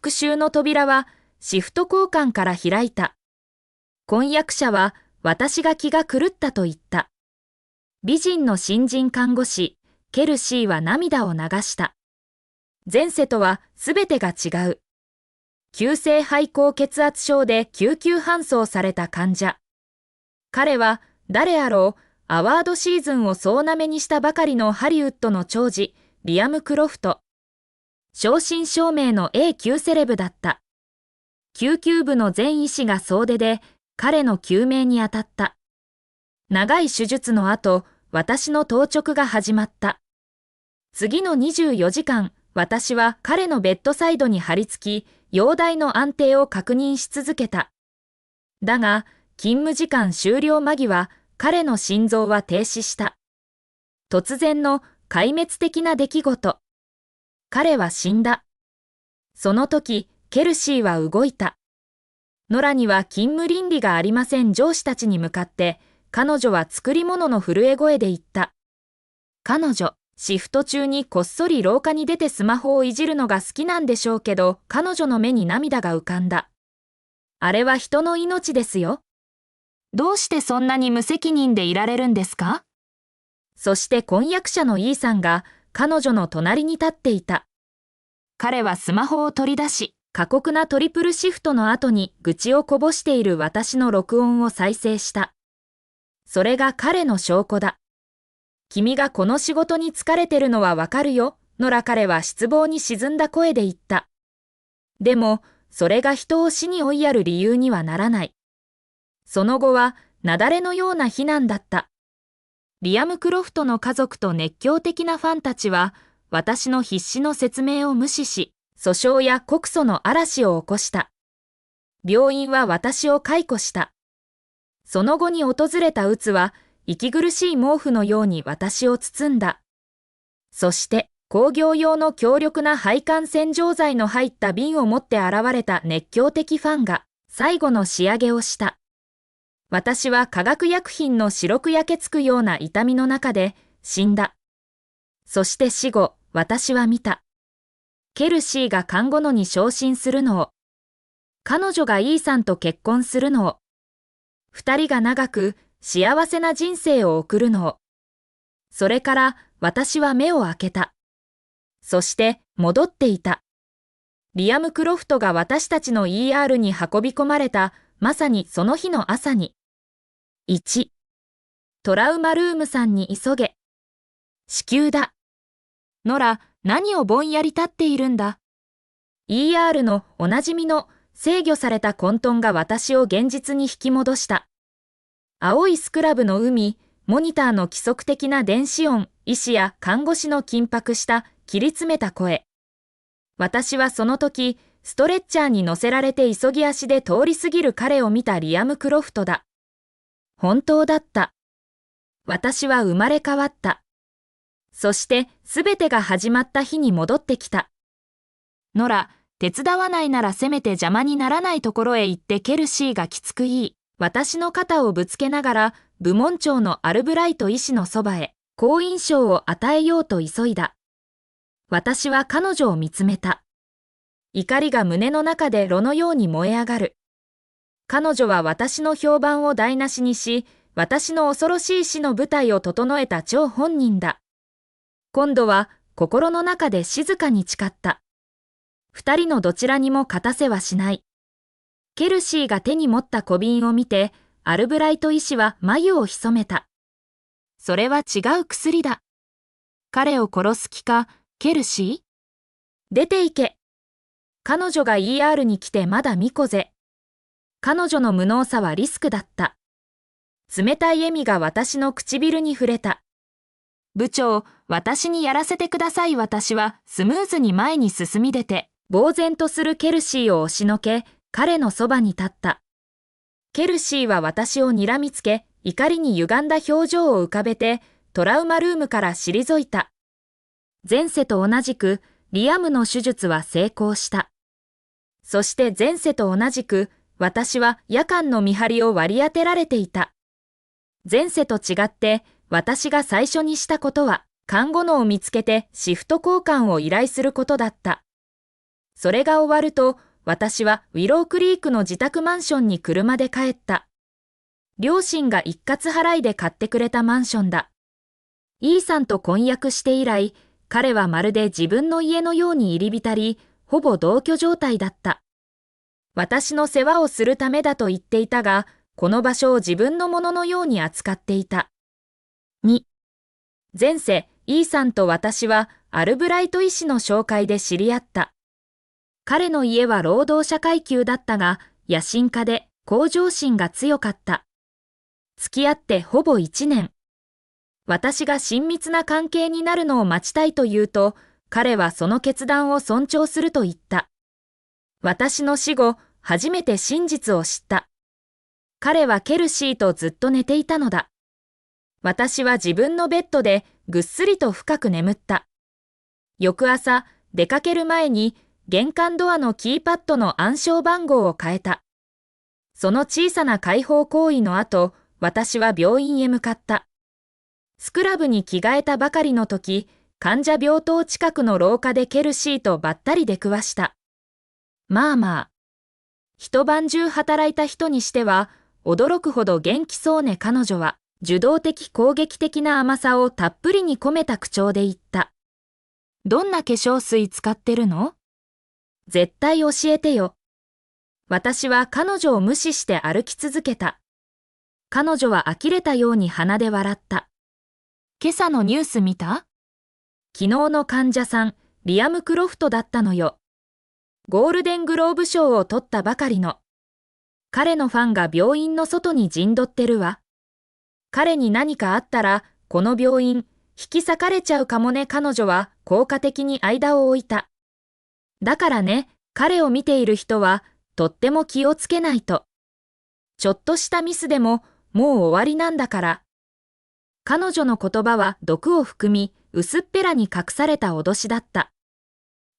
復讐の扉はシフト交換から開いた。婚約者は私が気が狂ったと言った。美人の新人看護師、ケルシーは涙を流した。前世とはすべてが違う。急性肺高血圧症で救急搬送された患者。彼は誰あろう、アワードシーズンを総なめにしたばかりのハリウッドの長寿、リアム・クロフト。正真正銘の A 級セレブだった。救急部の全医師が総出で彼の救命に当たった。長い手術の後、私の当直が始まった。次の24時間、私は彼のベッドサイドに張り付き、容体の安定を確認し続けた。だが、勤務時間終了間際、彼の心臓は停止した。突然の壊滅的な出来事。彼は死んだ。その時、ケルシーは動いた。ノラには勤務倫理がありません。上司たちに向かって、彼女は作り物の震え声で言った。彼女、シフト中にこっそり廊下に出てスマホをいじるのが好きなんでしょうけど、彼女の目に涙が浮かんだ。あれは人の命ですよ。どうしてそんなに無責任でいられるんですか？そして婚約者の E さんが彼女の隣に立っていた。彼はスマホを取り出し、過酷なトリプルシフトの後に愚痴をこぼしている私の録音を再生した。それが彼の証拠だ。君がこの仕事に疲れてるのはわかるよ、ノラ。彼は失望に沈んだ声で言った。でも、それが人を死に追いやる理由にはならない。その後は、雪崩のような非難だった。リアム・クロフトの家族と熱狂的なファンたちは、私の必死の説明を無視し、訴訟や告訴の嵐を起こした。病院は私を解雇した。その後に訪れた鬱は、息苦しい毛布のように私を包んだ。そして、工業用の強力な配管洗浄剤の入った瓶を持って現れた熱狂的ファンが、最後の仕上げをした。私は化学薬品の白く焼けつくような痛みの中で死んだ。そして死後、私は見た。ケルシーが看護師に昇進するのを。彼女が E さんと結婚するのを。二人が長く幸せな人生を送るのを。それから私は目を開けた。そして戻っていた。リアム・クロフトが私たちの ER に運び込まれた、まさにその日の朝に。1. トラウマルームさんに急げ。子宮だ。ノラ、何をぼんやり立っているんだ。ER のおなじみの制御された混沌が私を現実に引き戻した。青いスクラブの海、モニターの規則的な電子音、医師や看護師の緊迫した切り詰めた声。私はその時、ストレッチャーに乗せられて急ぎ足で通り過ぎる彼を見たリアム・クロフトだ。本当だった。私は生まれ変わった。そして全てが始まった日に戻ってきた。ノラ、手伝わないならせめて邪魔にならないところへ行って。ケルシーがきつく言い、私の肩をぶつけながら部門長のアルブライト医師のそばへ好印象を与えようと急いだ。私は彼女を見つめた。怒りが胸の中で炉のように燃え上がる。彼女は私の評判を台無しにし、私の恐ろしい死の舞台を整えた張本人だ。今度は心の中で静かに誓った。二人のどちらにも勝たせはしない。ケルシーが手に持った小瓶を見て、アルブライト医師は眉を潜めた。それは違う薬だ。彼を殺す気か、ケルシー？出て行け。彼女が ER に来てまだ巫女ぜ。彼女の無能さはリスクだった。冷たい笑みが私の唇に触れた。部長、私にやらせてください。私はスムーズに前に進み出て、呆然とするケルシーを押しのけ、彼のそばに立った。ケルシーは私を睨みつけ、怒りに歪んだ表情を浮かべて、トラウマルームから退いた。前世と同じく、リアムの手術は成功した。そして前世と同じく、私は夜間の見張りを割り当てられていた。前世と違って、私が最初にしたことは、看護師を見つけてシフト交換を依頼することだった。それが終わると、私はウィロークリークの自宅マンションに車で帰った。両親が一括払いで買ってくれたマンションだ。E さんと婚約して以来、彼はまるで自分の家のように入り浸り、ほぼ同居状態だった。私の世話をするためだと言っていたが、この場所を自分のもののように扱っていた。2. 前世、E さんと私はアルブライト医師の紹介で知り合った。彼の家は労働者階級だったが、野心家で向上心が強かった。付き合ってほぼ1年。私が親密な関係になるのを待ちたいと言うと、彼はその決断を尊重すると言った。私の死後、初めて真実を知った。彼はケルシーとずっと寝ていたのだ。私は自分のベッドでぐっすりと深く眠った。翌朝、出かける前に玄関ドアのキーパッドの暗証番号を変えた。その小さな解放行為の後、私は病院へ向かった。スクラブに着替えたばかりの時、患者病棟近くの廊下でケルシーとばったり出くわした。まあ。一晩中働いた人にしては、驚くほど元気そうね。彼女は、受動的攻撃的な甘さをたっぷりに込めた口調で言った。どんな化粧水使ってるの？絶対教えてよ。私は彼女を無視して歩き続けた。彼女は呆れたように鼻で笑った。今朝のニュース見た？昨日の患者さん、リアム・クロフトだったのよ。ゴールデングローブ賞を取ったばかりの。彼のファンが病院の外に陣取ってるわ。彼に何かあったら、この病院、引き裂かれちゃうかもね。彼女は効果的に間を置いた。だからね、彼を見ている人は、とっても気をつけないと。ちょっとしたミスでも、もう終わりなんだから。彼女の言葉は毒を含み、薄っぺらに隠された脅しだった。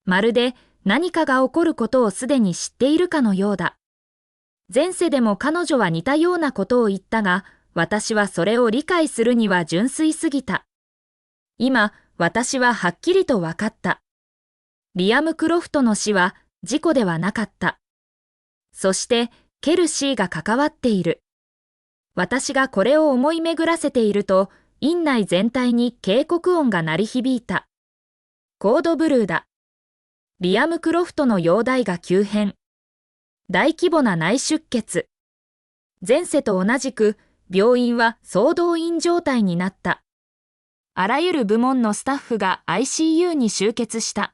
まるで何かが起こることをすでに知っているかのようだ。前世でも彼女は似たようなことを言ったが、私はそれを理解するには純粋すぎた。今、私ははっきりと分かった。リアム・クロフトの死は事故ではなかった。そして、ケルシーが関わっている。私がこれを思い巡らせていると、院内全体に警告音が鳴り響いた。コードブルーだ。リアム・クロフトの容体が急変。大規模な内出血。前世と同じく、病院は総動員状態になった。あらゆる部門のスタッフが ICU に集結した。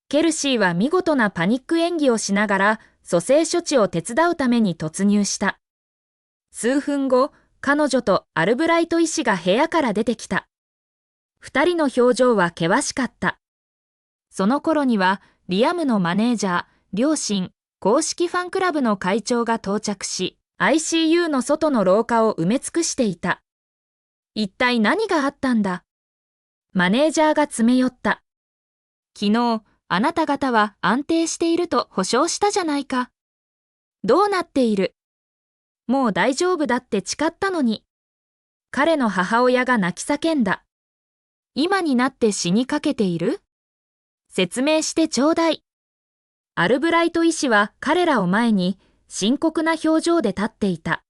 ケルシーは見事なパニック演技をしながら、蘇生処置を手伝うために突入した。数分後、彼女とアルブライト医師が部屋から出てきた。二人の表情は険しかった。その頃には、リアムのマネージャー、両親、公式ファンクラブの会長が到着し、ICU の外の廊下を埋め尽くしていた。一体何があったんだ？マネージャーが詰め寄った。昨日、あなた方は安定していると保証したじゃないか。どうなっている？もう大丈夫だって誓ったのに。彼の母親が泣き叫んだ。今になって死にかけている？説明してちょうだい。アルブライト医師は彼らを前に深刻な表情で立っていた。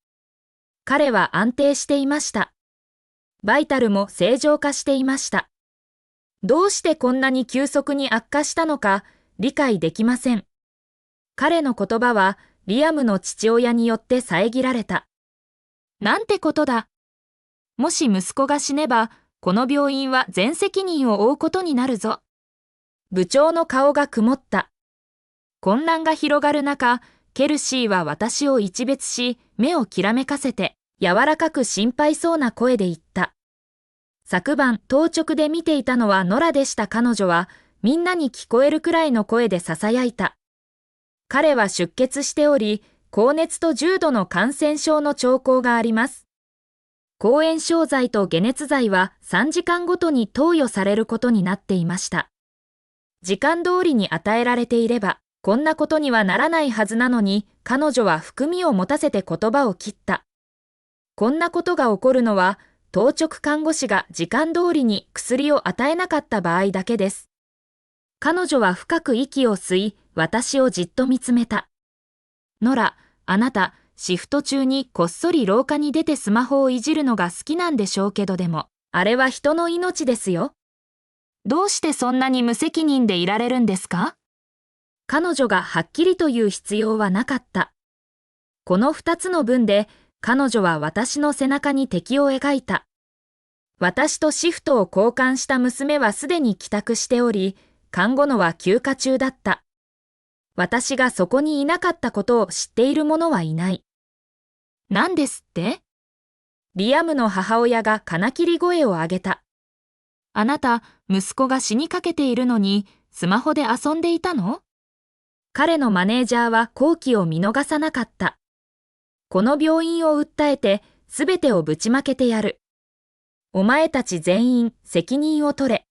彼は安定していました。バイタルも正常化していました。どうしてこんなに急速に悪化したのか理解できません。彼の言葉はリアムの父親によって遮られた。なんてことだ。もし息子が死ねば、この病院は全責任を負うことになるぞ。部長の顔が曇った。混乱が広がる中、ケルシーは私を一別し、目をきらめかせて、柔らかく心配そうな声で言った。昨晩、当直で見ていたのはノラでした。彼女は、みんなに聞こえるくらいの声で囁いた。彼は出血しており、高熱と重度の感染症の兆候があります。抗炎症剤と解熱剤は3時間ごとに投与されることになっていました。時間通りに与えられていれば、こんなことにはならないはずなのに、彼女は含みを持たせて言葉を切った。こんなことが起こるのは、当直看護師が時間通りに薬を与えなかった場合だけです。彼女は深く息を吸い、私をじっと見つめた。ノラ、あなた、シフト中にこっそり廊下に出てスマホをいじるのが好きなんでしょうけどでも、あれは人の命ですよ。どうしてそんなに無責任でいられるんですか？彼女がはっきりと言う必要はなかった。この2つの文で、彼女は私の背中に敵を描いた。私とシフトを交換した娘はすでに帰宅しており、看護のは休暇中だった。私がそこにいなかったことを知っている者はいない。何ですって？リアムの母親が金切り声を上げた。あなた、息子が死にかけているのに、スマホで遊んでいたの？彼のマネージャーは好機を見逃さなかった。この病院を訴えて、すべてをぶちまけてやる。お前たち全員責任を取れ。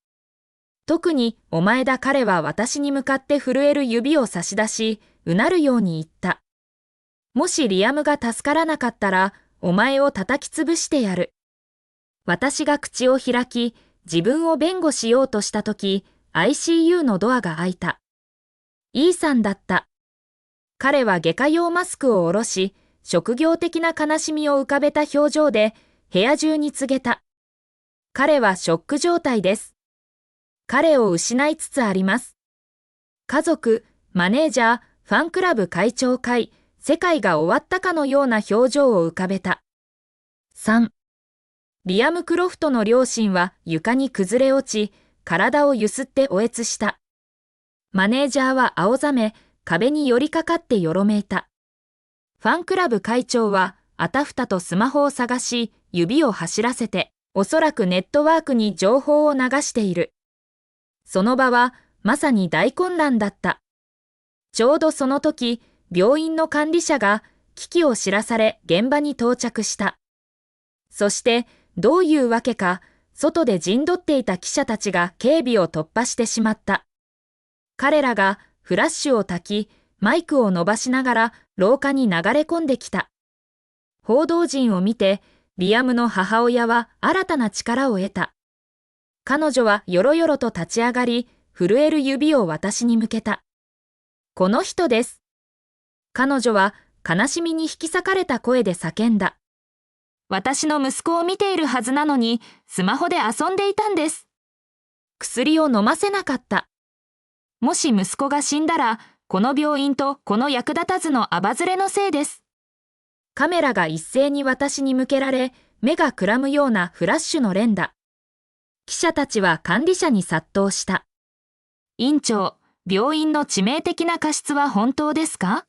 特にお前だ。彼は私に向かって震える指を差し出し、うなるように言った。もしリアムが助からなかったら、お前を叩き潰してやる。私が口を開き、自分を弁護しようとしたとき、ICU のドアが開いた。イーさんだった。彼は外科用マスクを下ろし、職業的な悲しみを浮かべた表情で、部屋中に告げた。彼はショック状態です。彼を失いつつあります。家族、マネージャー、ファンクラブ会長会、世界が終わったかのような表情を浮かべた。3. リアム・クロフトの両親は床に崩れ落ち、体をゆすって嗚咽した。マネージャーは青ざめ、壁に寄りかかってよろめいた。ファンクラブ会長はあたふたとスマホを探し、指を走らせて、おそらくネットワークに情報を流している。その場はまさに大混乱だった。ちょうどその時、病院の管理者が危機を知らされ現場に到着した。そしてどういうわけか、外で陣取っていた記者たちが警備を突破してしまった。彼らがフラッシュを焚き、マイクを伸ばしながら廊下に流れ込んできた。報道陣を見て、リアムの母親は新たな力を得た。彼女はよろよろと立ち上がり、震える指を私に向けた。この人です。彼女は悲しみに引き裂かれた声で叫んだ。私の息子を見ているはずなのに、スマホで遊んでいたんです。薬を飲ませなかった。もし息子が死んだら、この病院とこの役立たずのアバズレのせいです。カメラが一斉に私に向けられ、目がくらむようなフラッシュの連打。記者たちは管理者に殺到した。院長、病院の致命的な過失は本当ですか？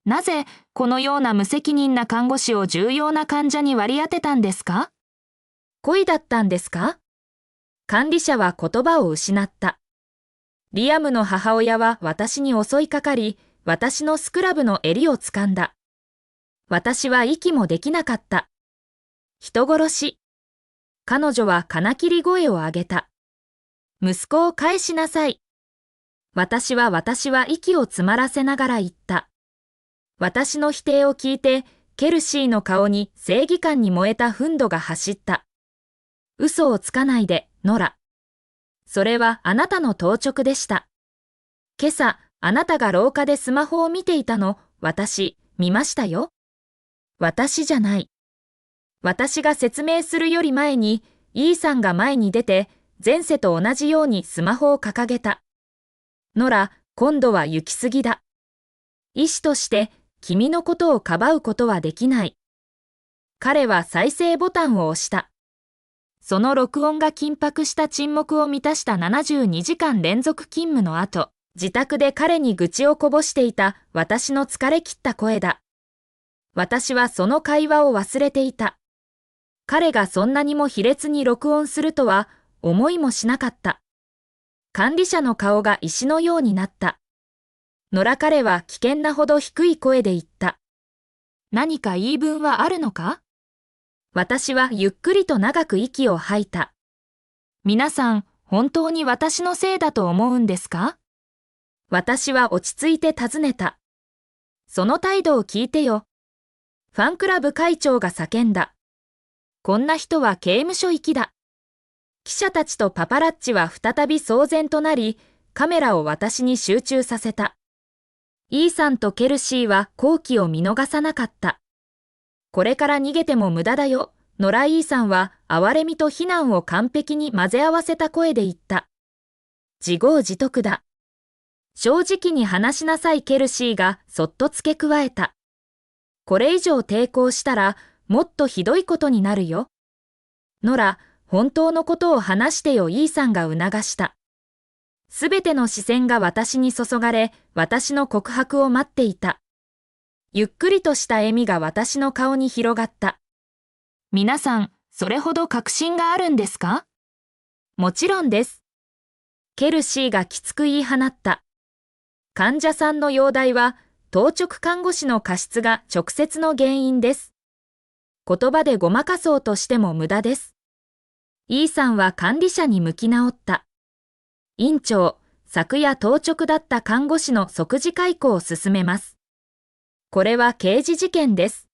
なぜこのような無責任な看護師を重要な患者に割り当てたんですか？故意だったんですか？管理者は言葉を失った。リアムの母親は私に襲いかかり、私のスクラブの襟を掴んだ。私は息もできなかった。人殺し。彼女は金切り声を上げた。息子を返しなさい。私は息を詰まらせながら言った。私の否定を聞いて、ケルシーの顔に正義感に燃えた憤怒が走った。嘘をつかないで、ノラ。それはあなたの当直でした。今朝、あなたが廊下でスマホを見ていたの、見ましたよ。私じゃない。私が説明するより前に、イーさんが前に出て、前世と同じようにスマホを掲げた。ノラ、今度は行き過ぎだ。医師として、君のことをかばうことはできない。彼は再生ボタンを押した。その録音が緊迫した沈黙を満たした72時間連続勤務の後、自宅で彼に愚痴をこぼしていた私の疲れ切った声だ。私はその会話を忘れていた。彼がそんなにも卑劣に録音するとは思いもしなかった。管理者の顔が石のようになった。野良彼は危険なほど低い声で言った。何か言い分はあるのか？私はゆっくりと長く息を吐いた。皆さん、本当に私のせいだと思うんですか？私は落ち着いて尋ねた。その態度を聞いてよ。ファンクラブ会長が叫んだ。こんな人は刑務所行きだ。記者たちとパパラッチは再び騒然となり、カメラを私に集中させた。イーサンとケルシーは好機を見逃さなかった。これから逃げても無駄だよ。ノラ・イーサンは哀れみと非難を完璧に混ぜ合わせた声で言った。自業自得だ。正直に話しなさい。ケルシーがそっと付け加えた。これ以上抵抗したらもっとひどいことになるよ。ノラ、本当のことを話してよ。イーサンが促した。すべての視線が私に注がれ、私の告白を待っていた。ゆっくりとした笑みが私の顔に広がった。皆さん、それほど確信があるんですか？もちろんです。ケルシーがきつく言い放った。患者さんの容体は、当直看護師の過失が直接の原因です。言葉でごまかそうとしても無駄です。イーさんは管理者に向き直った。院長、昨夜当直だった看護師の即時解雇を進めます。これは刑事事件です。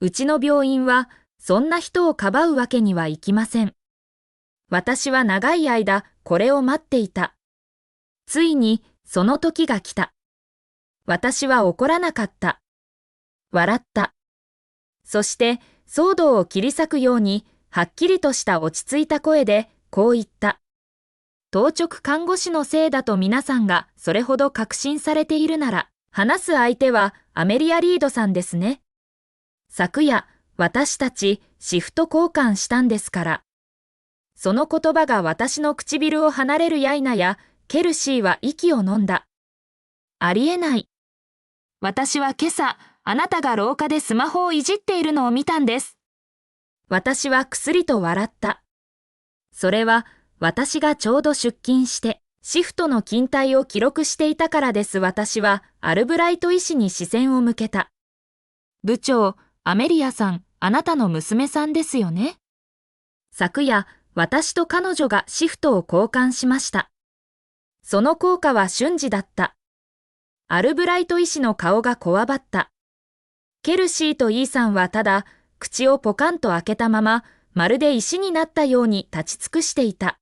うちの病院は、そんな人をかばうわけにはいきません。私は長い間、これを待っていた。ついに、その時が来た。私は怒らなかった。笑った。そして、騒動を切り裂くように、はっきりとした落ち着いた声で、こう言った。当直看護師のせいだと皆さんがそれほど確信されているなら、話す相手はアメリア・リードさんですね。昨夜、私たちシフト交換したんですから。その言葉が私の唇を離れるや否や、ケルシーは息を飲んだ。ありえない。私は今朝、あなたが廊下でスマホをいじっているのを見たんです。私はくすりと笑った。それは、私がちょうど出勤して、シフトの勤怠を記録していたからです。私は、アルブライト医師に視線を向けた。部長、アメリアさん、あなたの娘さんですよね。昨夜、私と彼女がシフトを交換しました。その効果は瞬時だった。アルブライト医師の顔がこわばった。ケルシーとイーさんはただ、口をポカンと開けたまま、まるで石になったように立ち尽くしていた。